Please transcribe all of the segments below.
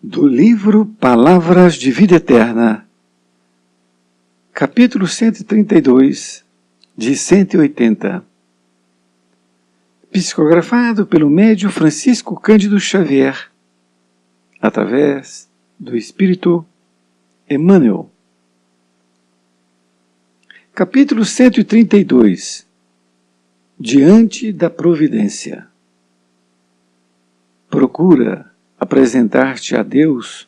Do livro Palavras de Vida Eterna, capítulo 132, de 180, psicografado pelo médium Francisco Cândido Xavier, através do Espírito Emmanuel. Capítulo 132, Diante da Providência. Procura apresentar-te a Deus,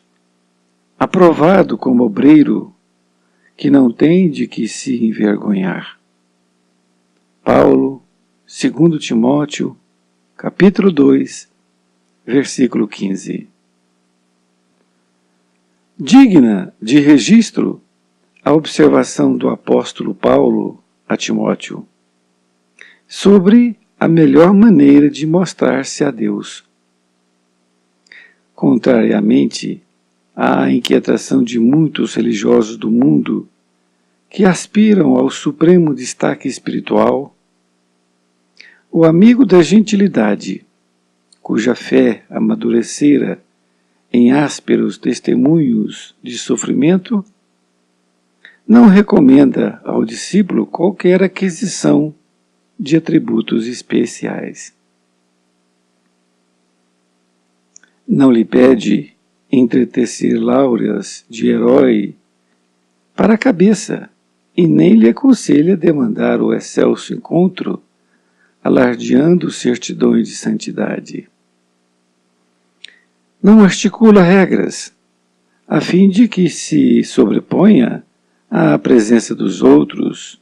aprovado como obreiro, que não tem de que se envergonhar. Paulo, 2 Timóteo, capítulo 2, versículo 15. Digna de registro a observação do apóstolo Paulo a Timóteo sobre a melhor maneira de mostrar-se a Deus. Contrariamente à inquietação de muitos religiosos do mundo que aspiram ao supremo destaque espiritual, o amigo da gentilidade, cuja fé amadurecera em ásperos testemunhos de sofrimento, não recomenda ao discípulo qualquer aquisição de atributos especiais. Não lhe pede entretecer láureas de herói para a cabeça e nem lhe aconselha demandar o excelso encontro, alardeando certidões de santidade. Não articula regras, a fim de que se sobreponha à presença dos outros,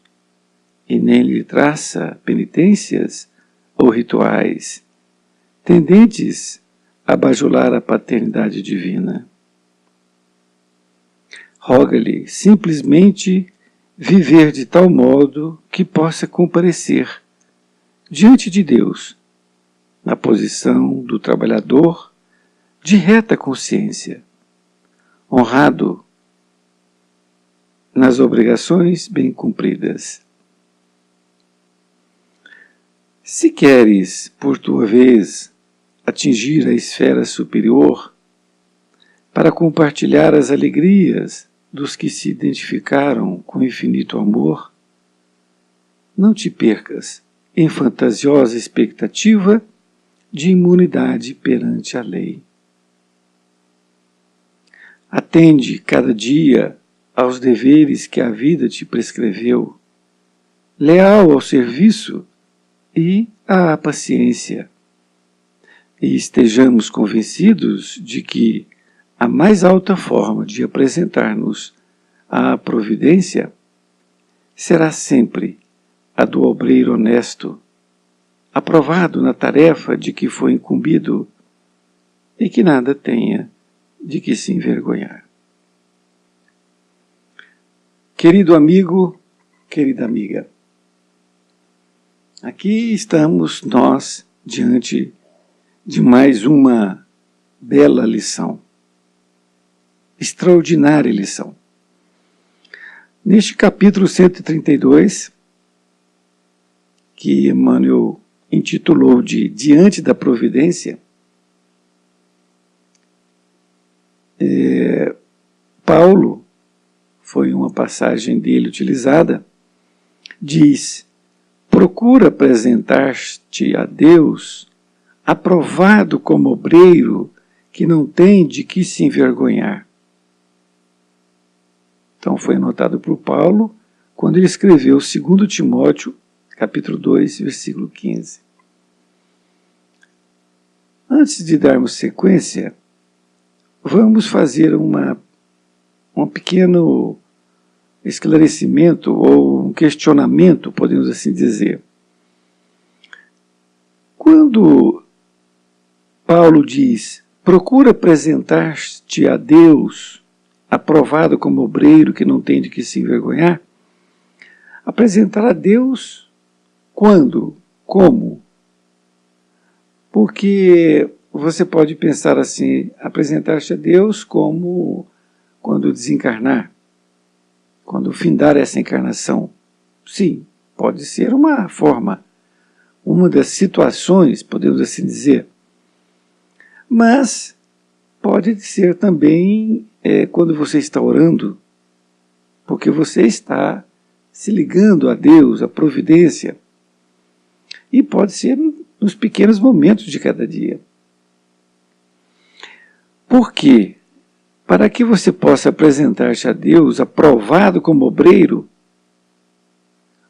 e nem lhe traça penitências ou rituais tendentes a bajular a paternidade divina. Roga-lhe simplesmente viver de tal modo que possa comparecer diante de Deus, na posição do trabalhador de reta consciência, honrado nas obrigações bem cumpridas. Se queres, por tua vez, atingir a esfera superior, para compartilhar as alegrias dos que se identificaram com o infinito amor, não te percas em fantasiosa expectativa de imunidade perante a lei. Atende cada dia aos deveres que a vida te prescreveu, leal ao serviço e à paciência, e estejamos convencidos de que a mais alta forma de apresentar-nos à providência será sempre a do obreiro honesto, aprovado na tarefa de que foi incumbido e que nada tenha de que se envergonhar. Querido amigo, querida amiga, aqui estamos nós diante de mais uma bela lição, extraordinária lição. Neste capítulo 132, que Emmanuel intitulou de Diante da Providência, Paulo, foi uma passagem dele utilizada, diz: procura apresentar-te a Deus aprovado como obreiro que não tem de que se envergonhar. Então foi anotado por Paulo quando ele escreveu 2 Timóteo, capítulo 2, versículo 15. Antes de darmos sequência, vamos fazer um pequeno esclarecimento ou um questionamento, podemos assim dizer. Quando Paulo diz, procura apresentar-te a Deus, aprovado como obreiro que não tem de que se envergonhar, apresentar a Deus quando? Como? Porque você pode pensar assim, apresentar-te a Deus como quando desencarnar, quando findar essa encarnação. Sim, pode ser uma forma, uma das situações, podemos assim dizer. Mas pode ser também quando você está orando, porque você está se ligando a Deus, à providência, e pode ser nos pequenos momentos de cada dia. Por quê? Para que você possa apresentar-se a Deus aprovado como obreiro,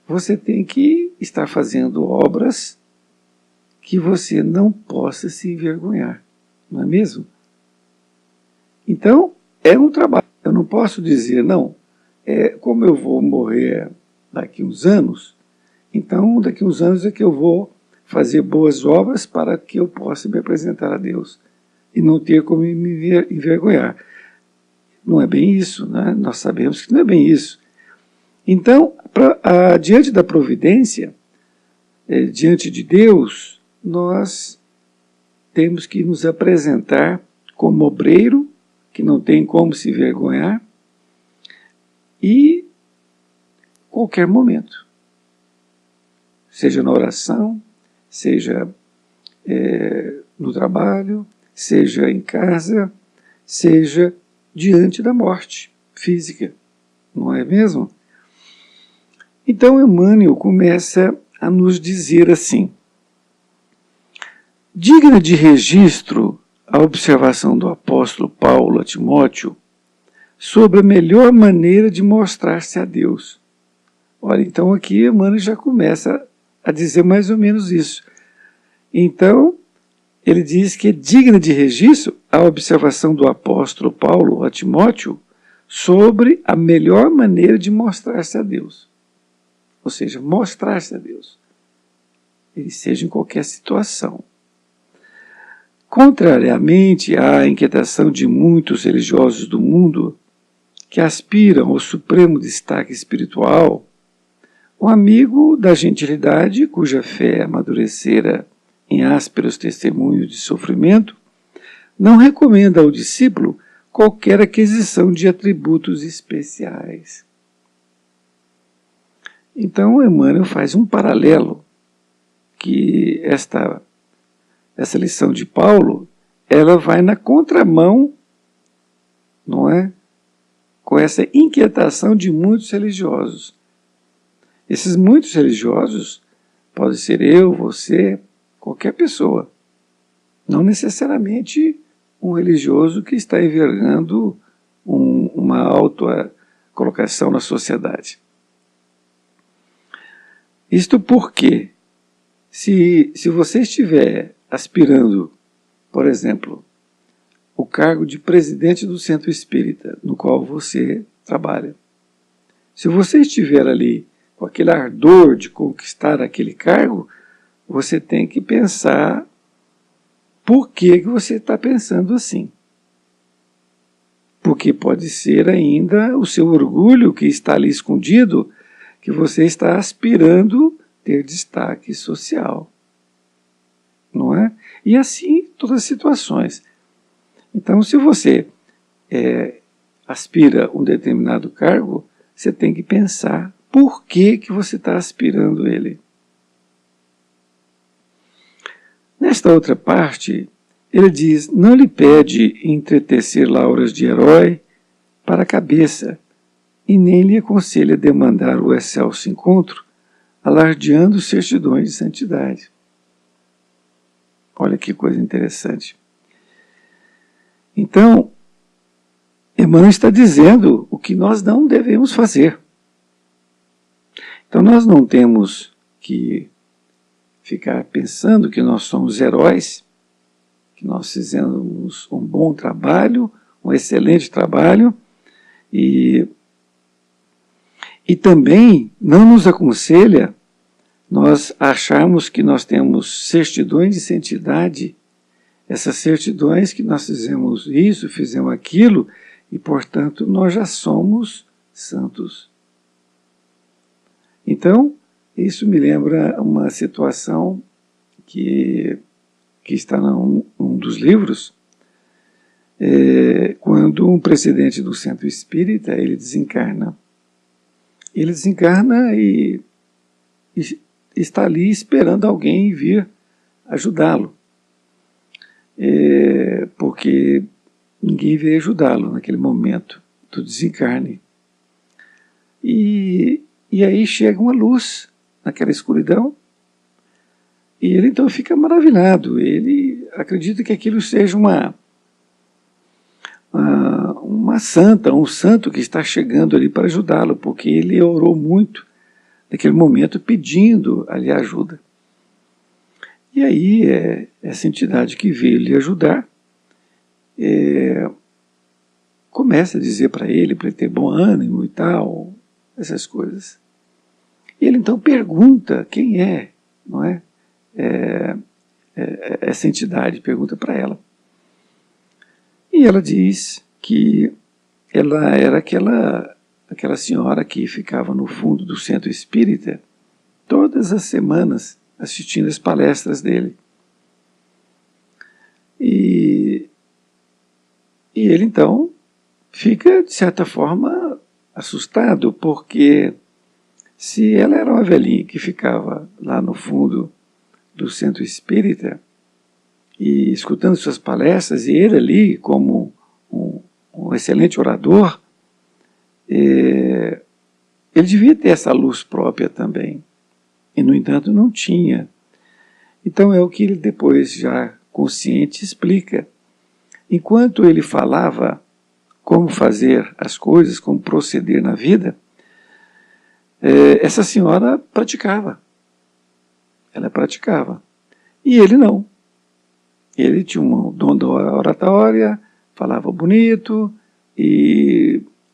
você tem que estar fazendo obras que você não possa se envergonhar, não é mesmo? Então, é um trabalho. Eu não posso dizer, não, como eu vou morrer daqui uns anos, então daqui uns anos é que eu vou fazer boas obras para que eu possa me apresentar a Deus e não ter como me envergonhar. Não é bem isso, né? Nós sabemos que não é bem isso. Então, diante da providência, diante de Deus, nós temos que nos apresentar como obreiro, que não tem como se envergonhar, e qualquer momento. Seja na oração, seja no trabalho, seja em casa, seja diante da morte física, não é mesmo? Então Emmanuel começa a nos dizer assim: digna de registro a observação do apóstolo Paulo a Timóteo sobre a melhor maneira de mostrar-se a Deus. Olha, então aqui Emmanuel já começa a dizer mais ou menos isso. Então, ele diz que é digna de registro a observação do apóstolo Paulo a Timóteo sobre a melhor maneira de mostrar-se a Deus. Ou seja, mostrar-se a Deus. Ele seja em qualquer situação. Contrariamente à inquietação de muitos religiosos do mundo que aspiram ao supremo destaque espiritual, o amigo da gentilidade, cuja fé amadurecera em ásperos testemunhos de sofrimento, não recomenda ao discípulo qualquer aquisição de atributos especiais. Então, Emmanuel faz um paralelo, que essa lição de Paulo, ela vai na contramão, não é? Com essa inquietação de muitos religiosos. Esses muitos religiosos, pode ser eu, você, qualquer pessoa. Não necessariamente um religioso que está envergando uma autocolocação na sociedade. Isto porque, se você estiver aspirando, por exemplo, o cargo de presidente do centro espírita, no qual você trabalha, se você estiver ali com aquele ardor de conquistar aquele cargo, você tem que pensar por que você está pensando assim. Porque pode ser ainda o seu orgulho que está ali escondido, que você está aspirando ter destaque social. Não é? E assim em todas as situações. Então, se você aspira a um determinado cargo, você tem que pensar por que você está aspirando ele. Nesta outra parte, ele diz, não lhe pede entretecer lauras de herói para a cabeça, e nem lhe aconselha demandar o excelso encontro, alardeando certidões de santidade. Olha que coisa interessante. Então, Emmanuel está dizendo o que nós não devemos fazer. Então nós não temos que ficar pensando que nós somos heróis, que nós fizemos um bom trabalho, um excelente trabalho, e também não nos aconselha nós acharmos que nós temos certidões de santidade, essas certidões que nós fizemos isso, fizemos aquilo, e portanto nós já somos santos. Então, isso me lembra uma situação que está num dos livros, quando um presidente do centro espírita, ele desencarna. Ele desencarna e está ali esperando alguém vir ajudá-lo. Porque ninguém veio ajudá-lo naquele momento do desencarne. E aí chega uma luz naquela escuridão, e ele então fica maravilhado. Ele acredita que aquilo seja uma santa, um santo que está chegando ali para ajudá-lo, porque ele orou muito naquele momento pedindo ali ajuda. E aí essa entidade que veio lhe ajudar começa a dizer para ele ter bom ânimo e tal, essas coisas. E ele então pergunta quem é, não é? Essa entidade pergunta para ela. E ela diz que ela era aquela senhora que ficava no fundo do centro espírita todas as semanas assistindo as palestras dele. E ele então fica, de certa forma, assustado, porque se ela era uma velhinha que ficava lá no fundo do centro espírita e escutando suas palestras, e ele ali como um excelente orador, ele devia ter essa luz própria também, e no entanto não tinha. Então é o que ele depois, já consciente, explica. Enquanto ele falava como fazer as coisas, como proceder na vida, essa senhora praticava. Ela praticava. E ele não. Ele tinha um dom da oratória, falava bonito,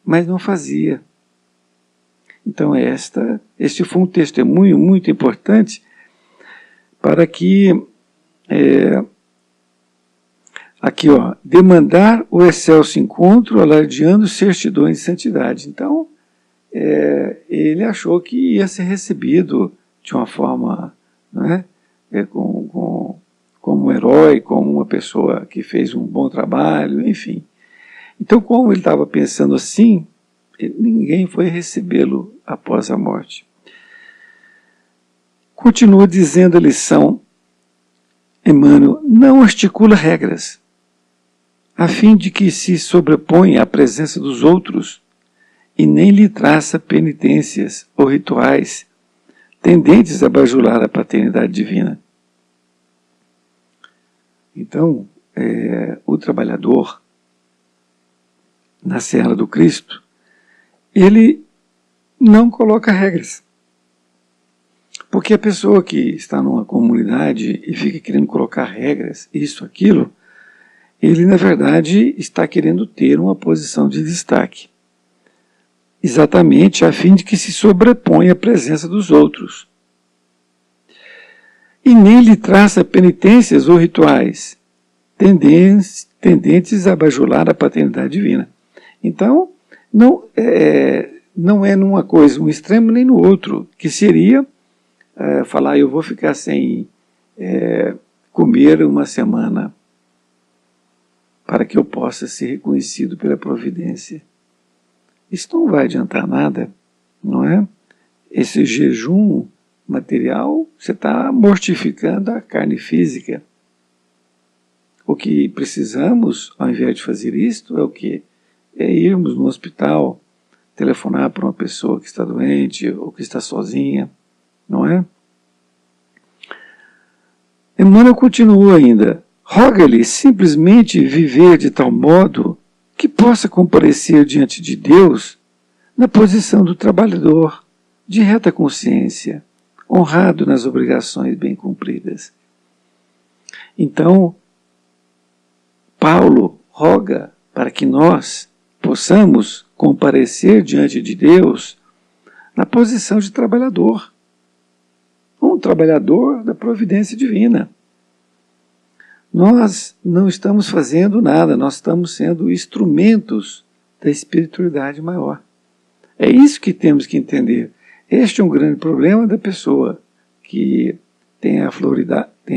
mas não fazia. Então este foi um testemunho muito importante para que aqui, ó, demandar o excelso encontro, alardeando certidões de santidade. Então, ele achou que ia ser recebido de uma forma, né, como um herói, como uma pessoa que fez um bom trabalho, enfim. Então, como ele estava pensando assim, ninguém foi recebê-lo após a morte. Continua dizendo a lição, Emmanuel: não articula regras, a fim de que se sobreponha à presença dos outros, e nem lhe traça penitências ou rituais tendentes a bajular a paternidade divina. Então, o trabalhador na Serra do Cristo, ele não coloca regras. Porque a pessoa que está numa comunidade e fica querendo colocar regras, isso, aquilo, ele, na verdade, está querendo ter uma posição de destaque. Exatamente a fim de que se sobreponha à presença dos outros. E nem lhe traça penitências ou rituais tendentes a bajular a paternidade divina. Então, não é numa coisa, um extremo, nem no outro, que seria falar: eu vou ficar sem comer uma semana para que eu possa ser reconhecido pela providência. Isso não vai adiantar nada, não é? Esse jejum material, você está mortificando a carne física. O que precisamos, ao invés de fazer isto, é o quê? É irmos no hospital, telefonar para uma pessoa que está doente ou que está sozinha, não é? Emmanuel continua ainda: roga-lhe simplesmente viver de tal modo que possa comparecer diante de Deus na posição do trabalhador, de reta consciência, honrado nas obrigações bem cumpridas. Então, Paulo roga para que nós possamos comparecer diante de Deus na posição de trabalhador, um trabalhador da providência divina. Nós não estamos fazendo nada, nós estamos sendo instrumentos da espiritualidade maior. É isso que temos que entender. Este é um grande problema da pessoa que tem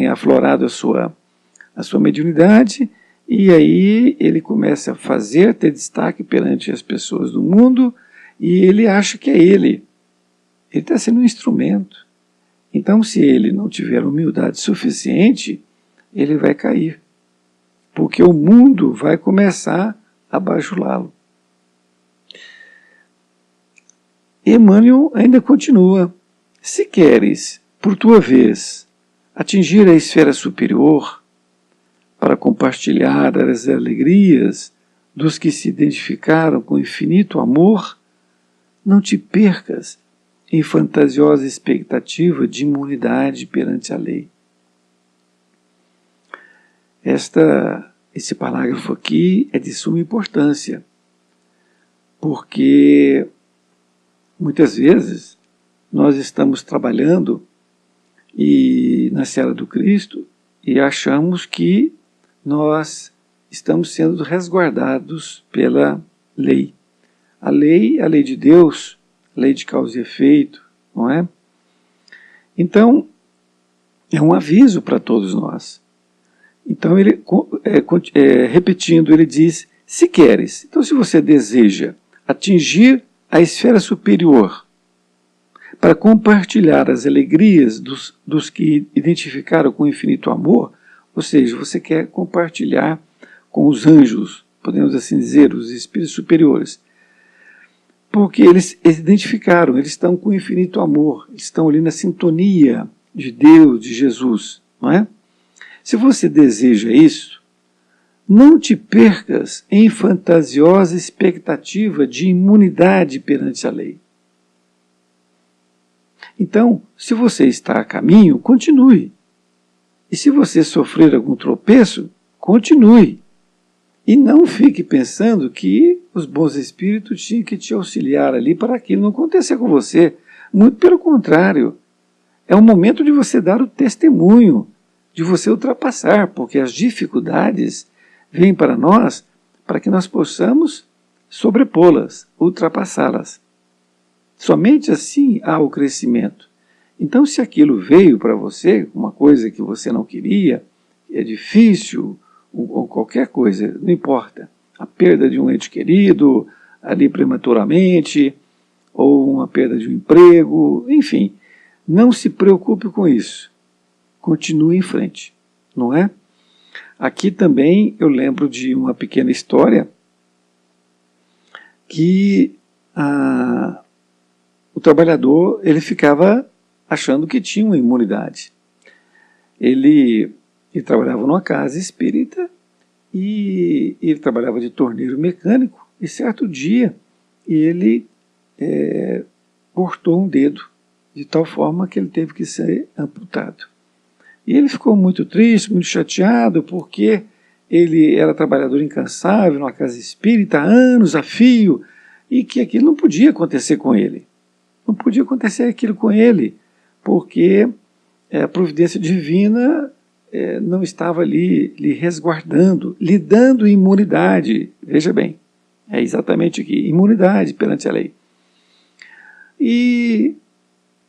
aflorado a sua mediunidade, e aí ele começa a ter destaque perante as pessoas do mundo, e ele acha que é ele. Ele está sendo um instrumento. Então, se ele não tiver humildade suficiente, ele vai cair. porque o mundo vai começar a bajulá-lo. Emmanuel ainda continua: se queres, por tua vez, atingir a esfera superior, para compartilhar as alegrias dos que se identificaram com o infinito amor, não te percas em fantasiosa expectativa de imunidade perante a lei. Esse parágrafo aqui é de suma importância, porque muitas vezes nós estamos trabalhando na seara do Cristo e achamos que nós estamos sendo resguardados pela lei. A lei de Deus, a lei de causa e efeito, não é? Então, é um aviso para todos nós. Então, repetindo, ele diz: se queres, então se você deseja atingir a esfera superior, para compartilhar as alegrias dos que identificaram com o infinito amor, ou seja, você quer compartilhar com os anjos, podemos assim dizer, os espíritos superiores, porque eles identificaram, eles estão com o infinito amor, estão ali na sintonia de Deus, de Jesus, não é? Se você deseja isso, não te percas em fantasiosa expectativa de imunidade perante a lei. Então, se você está a caminho, continue. E se você sofrer algum tropeço, continue. E não fique pensando que os bons espíritos tinham que te auxiliar ali para aquilo não acontecer com você. Muito pelo contrário. É o momento de você dar o testemunho, de você ultrapassar, porque as dificuldades vêm para nós para que nós possamos sobrepô-las, ultrapassá-las. Somente assim há o crescimento. Então, se aquilo veio para você, uma coisa que você não queria, é difícil, ou qualquer coisa, não importa, a perda de um ente querido, ali prematuramente, ou uma perda de um emprego, enfim, não se preocupe com isso. Continue em frente, não é? Aqui também eu lembro de uma pequena história que o trabalhador ele ficava achando que tinha uma imunidade. Ele trabalhava numa casa espírita e ele trabalhava de torneiro mecânico e certo dia ele cortou um dedo de tal forma que ele teve que ser amputado. E ele ficou muito triste, muito chateado, porque ele era trabalhador incansável numa casa espírita há anos a fio e que aquilo não podia acontecer com ele. Não podia acontecer aquilo com ele, porque a providência divina não estava ali lhe resguardando, lhe dando imunidade. Veja bem, é exatamente aqui, imunidade perante a lei. E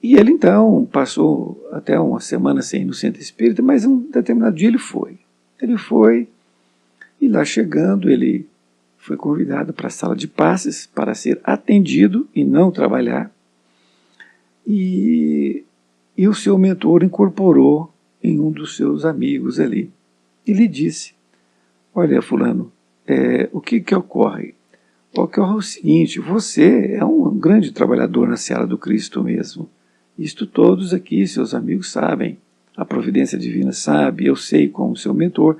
ele então passou até uma semana sem ir no centro espírita, mas um determinado dia ele foi. Ele foi, e lá chegando ele foi convidado para a sala de passes para ser atendido e não trabalhar. E o seu mentor incorporou em um dos seus amigos ali. E lhe disse: olha, fulano, o que ocorre? Ocorre o seguinte: você é um grande trabalhador na seara do Cristo mesmo. Isto todos aqui, seus amigos, sabem. A providência divina sabe, eu sei como seu mentor.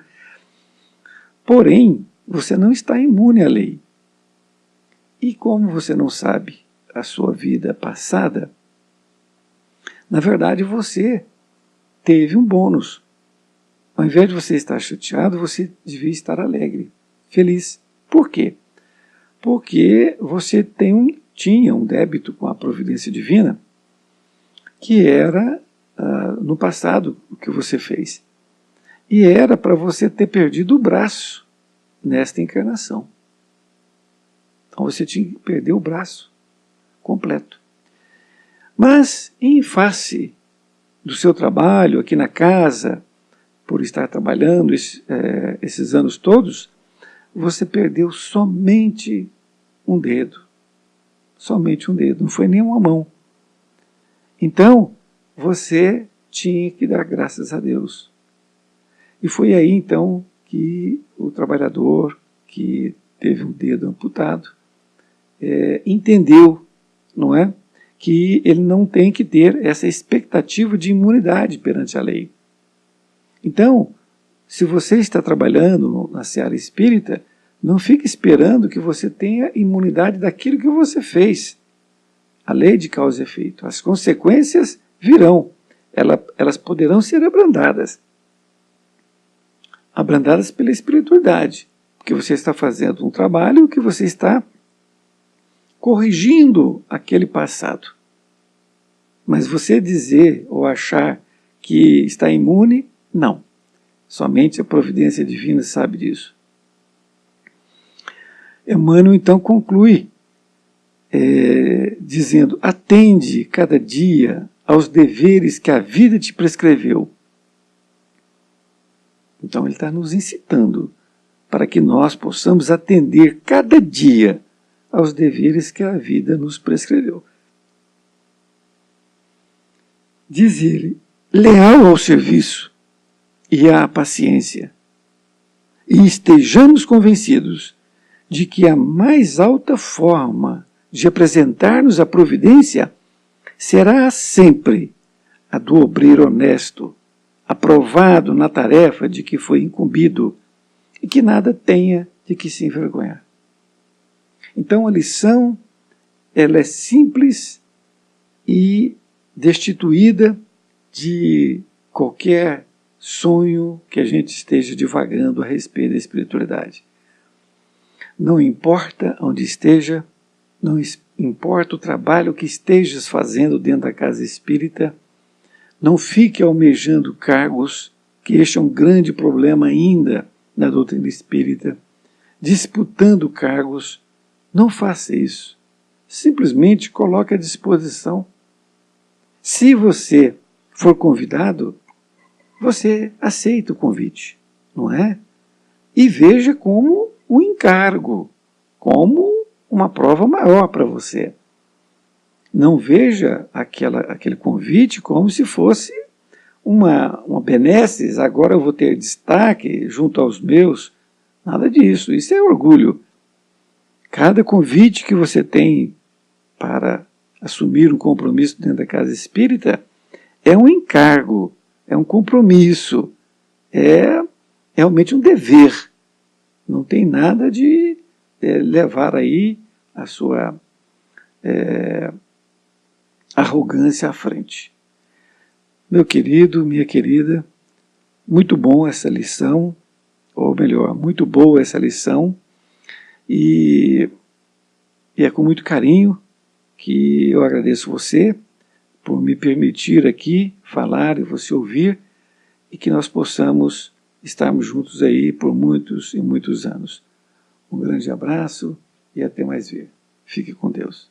Porém, você não está imune à lei. E como você não sabe a sua vida passada, na verdade você teve um bônus. Ao invés de você estar chateado, você devia estar alegre, feliz. Por quê? Porque você tinha um débito com a providência divina que era no passado o que você fez. E era para você ter perdido o braço nesta encarnação. Então você tinha que perder o braço completo. Mas, em face do seu trabalho aqui na casa, por estar trabalhando esses anos todos, você perdeu somente um dedo. Somente um dedo, não foi nem uma mão. Então, você tinha que dar graças a Deus. E foi aí, então, que o trabalhador que teve um dedo amputado entendeu, não é? Que ele não tem que ter essa expectativa de imunidade perante a lei. Então, se você está trabalhando na seara espírita, não fique esperando que você tenha imunidade daquilo que você fez. A lei de causa e efeito. As consequências virão. Elas poderão ser abrandadas. Abrandadas pela espiritualidade. Porque você está fazendo um trabalho que você está corrigindo aquele passado. Mas você dizer ou achar que está imune, não. Somente a providência divina sabe disso. Emmanuel então conclui dizendo: atende cada dia aos deveres que a vida te prescreveu. Então ele está nos incitando para que nós possamos atender cada dia aos deveres que a vida nos prescreveu. Diz ele: leal ao serviço e à paciência, e estejamos convencidos de que a mais alta forma de apresentar-nos a providência será sempre a do obreiro honesto, aprovado na tarefa de que foi incumbido e que nada tenha de que se envergonhar. Então a lição ela é simples e destituída de qualquer sonho que a gente esteja divagando a respeito da espiritualidade. Não importa onde esteja, não importa o trabalho que estejas fazendo dentro da casa espírita, não fique almejando cargos, que este é um grande problema ainda na doutrina espírita, disputando cargos. Não faça isso. Simplesmente coloque à disposição. Se você for convidado, você aceita o convite, não é? E veja como um encargo, como uma prova maior para você. Não veja aquele convite como se fosse uma benesses, agora eu vou ter destaque junto aos meus. Nada disso, isso é orgulho. Cada convite que você tem para assumir um compromisso dentro da casa espírita é um encargo, é um compromisso, é realmente um dever. Não tem nada de levar aí a sua arrogância à frente. Meu querido, minha querida, muito bom essa lição, ou melhor, muito boa essa lição, e é com muito carinho que eu agradeço você por me permitir aqui falar e você ouvir, e que nós possamos estarmos juntos aí por muitos e muitos anos. Um grande abraço e até mais ver. Fique com Deus.